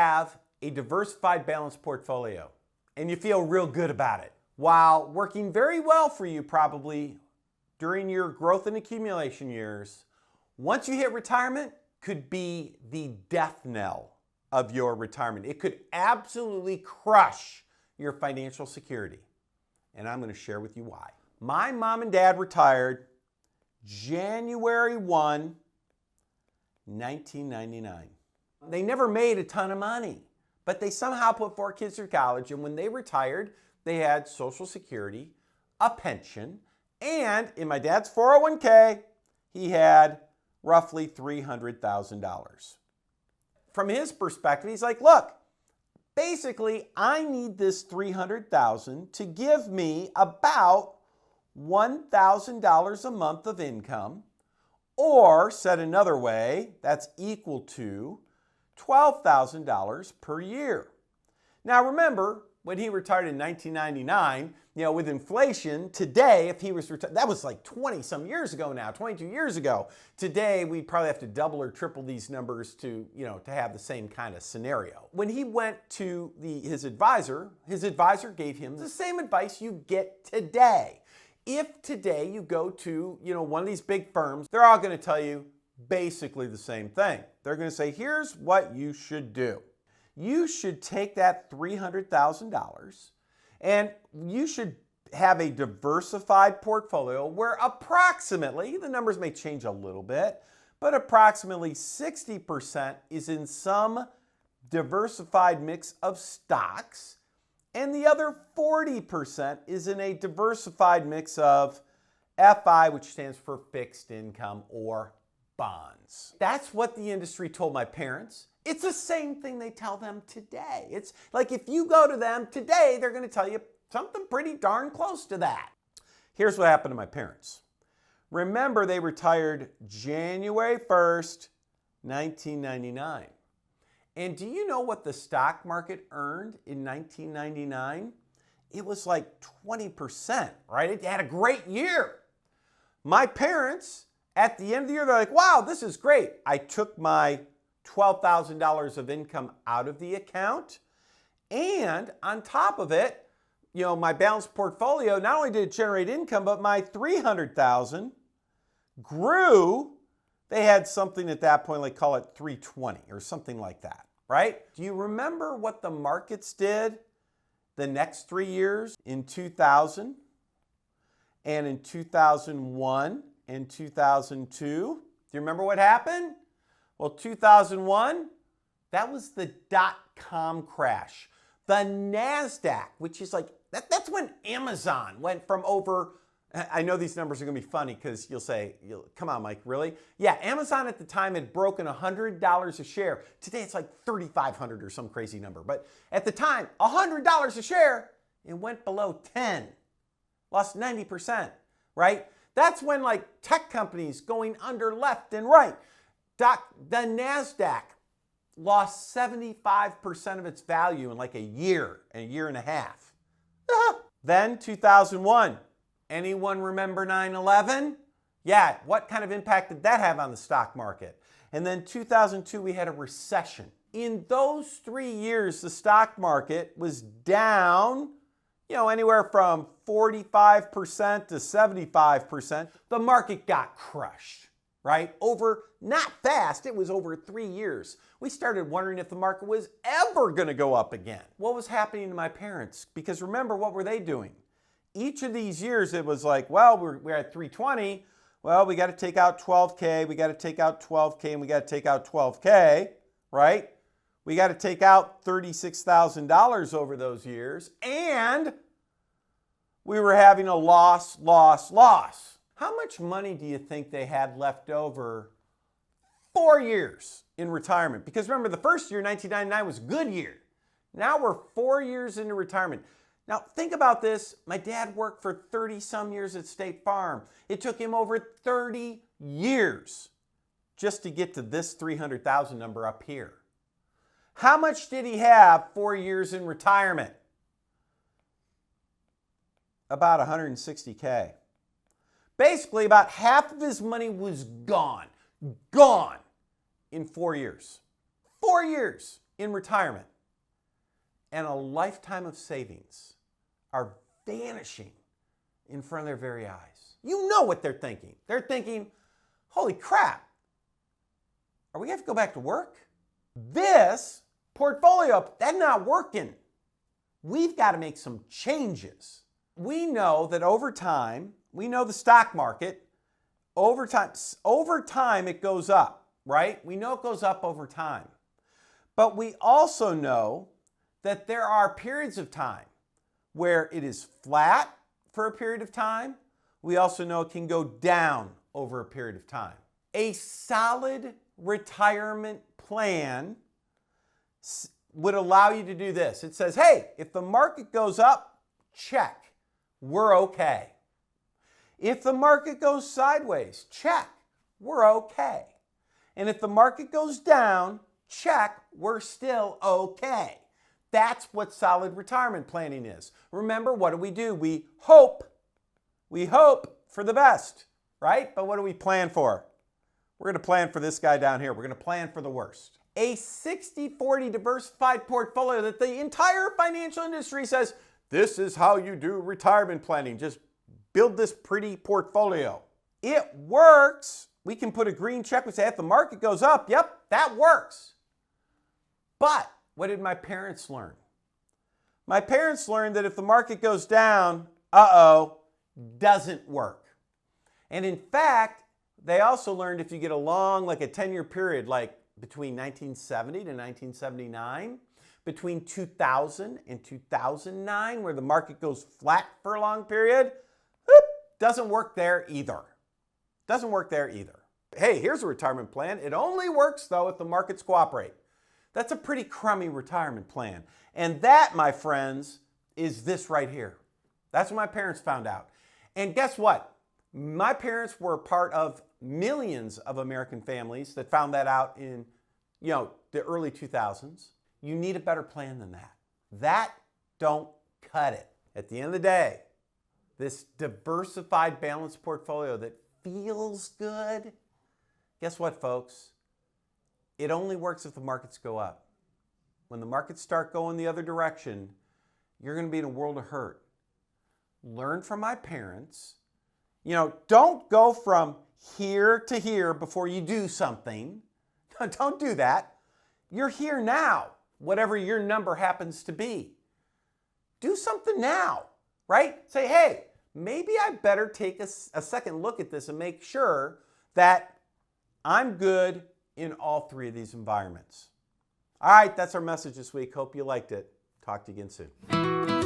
have a diversified balanced portfolio and you feel real good about it, while working very well for you probably during your growth and accumulation years, once you hit retirement, could be the death knell of your retirement. It could absolutely crush your financial security. And I'm going to share with you why. My mom and dad retired January 1, 1999. They never made a ton of money, but they somehow put 4 kids through college, and when they retired, they had Social Security, a pension, and in my dad's 401k, he had roughly $300,000. From his perspective, he's like, look, basically, I need this $300,000 to give me about $1,000 a month of income, or said another way, that's equal to $12,000 per year. Now remember, when he retired in 1999, with inflation, today, if he was retired, that was like 20 some years ago now, 22 years ago. Today, we'd probably have to double or triple these numbers to have the same kind of scenario. When he went to his advisor gave him the same advice you get today. If today you go to, one of these big firms, they're all going to tell you basically the same thing. They're going to say, here's what you should do. You should take that $300,000 and you should have a diversified portfolio where approximately, the numbers may change a little bit, but approximately 60% is in some diversified mix of stocks, and the other 40% is in a diversified mix of FI, which stands for fixed income or bonds. That's what the industry told my parents. It's the same thing they tell them today. It's like if you go to them today, they're going to tell you something pretty darn close to that. Here's what happened to my parents. Remember, they retired January 1st, 1999. And do you know what the stock market earned in 1999? It was like 20%, right? It had a great year. My parents, at the end of the year, they're like, wow, this is great. I took my $12,000 of income out of the account, and on top of it, my balanced portfolio, not only did it generate income, but my $300,000 grew. They had something at that point, like call it 320 or something like that, right? Do you remember what the markets did the next 3 years? In 2000 and in 2001 and 2002? Do you remember what happened? Well, 2001, that was the dot-com crash. The NASDAQ, which is like, that's when Amazon went from over, I know these numbers are going to be funny because you'll say, come on, Mike, really? Yeah, Amazon at the time had broken $100 a share. Today it's like $3,500 or some crazy number. But at the time, $100 a share, it went below 10, lost 90%, right? That's when like tech companies going under left and right. The NASDAQ lost 75% of its value in like a year and a half. Then 2001. Anyone remember 9/11? Yeah, what kind of impact did that have on the stock market? And then 2002, we had a recession. In those 3 years, the stock market was down, anywhere from 45% to 75%. The market got crushed, right? Over, not fast, it was over 3 years. We started wondering if the market was ever going to go up again. What was happening to my parents? Because remember, what were they doing? Each of these years, it was like, well, we're at 320. Well, we got to take out 12K. We got to take out 12K, and we got to take out 12K, right? We got to take out $36,000 over those years, and we were having a loss. How much money do you think they had left over 4 years in retirement? Because remember, the first year, 1999, was a good year. Now we're 4 years into retirement. Now think about this. My dad worked for 30 some years at State Farm. It took him over 30 years just to get to this 300,000 number up here. How much did he have 4 years in retirement? About 160K. Basically, about half of his money was gone in 4 years. 4 years in retirement and a lifetime of savings are vanishing in front of their very eyes. You know what they're thinking. They're thinking, holy crap, are we going to have to go back to work? This portfolio, that's not working. We've got to make some changes. We know that over time, we know the stock market, over time it goes up, right? We know it goes up over time. But we also know that there are periods of time where it is flat for a period of time. We also know it can go down over a period of time. A solid retirement plan would allow you to do this. It says, hey, if the market goes up, check, we're okay. If the market goes sideways, check, we're okay. And if the market goes down, check, we're still okay. That's what solid retirement planning is. Remember, what do? We hope for the best, right? But what do we plan for? We're going to plan for this guy down here. We're going to plan for the worst. A 60-40 diversified portfolio that the entire financial industry says, this is how you do retirement planning. Just build this pretty portfolio. It works. We can put a green check. We say, if the market goes up, yep, that works. But what did my parents learn? My parents learned that if the market goes down, doesn't work. And in fact, they also learned if you get along like a 10-year period, like between 1970 to 1979, between 2000 and 2009, where the market goes flat for a long period, doesn't work there either. Doesn't work there either. Hey, here's a retirement plan. It only works, though, if the markets cooperate. That's a pretty crummy retirement plan. And that, my friends, is this right here. That's what my parents found out. And guess what? My parents were part of millions of American families that found that out in, the early 2000s. You need a better plan than that. That don't cut it. At the end of the day, this diversified balanced portfolio that feels good, guess what, folks? It only works if the markets go up. When the markets start going the other direction, you're going to be in a world of hurt. Learn from my parents. Don't go from here to here before you do something. Don't do that. You're here now, whatever your number happens to be. Do something now, right? Say, hey, maybe I better take a second look at this and make sure that I'm good in all three of these environments. All right, that's our message this week. Hope you liked it. Talk to you again soon.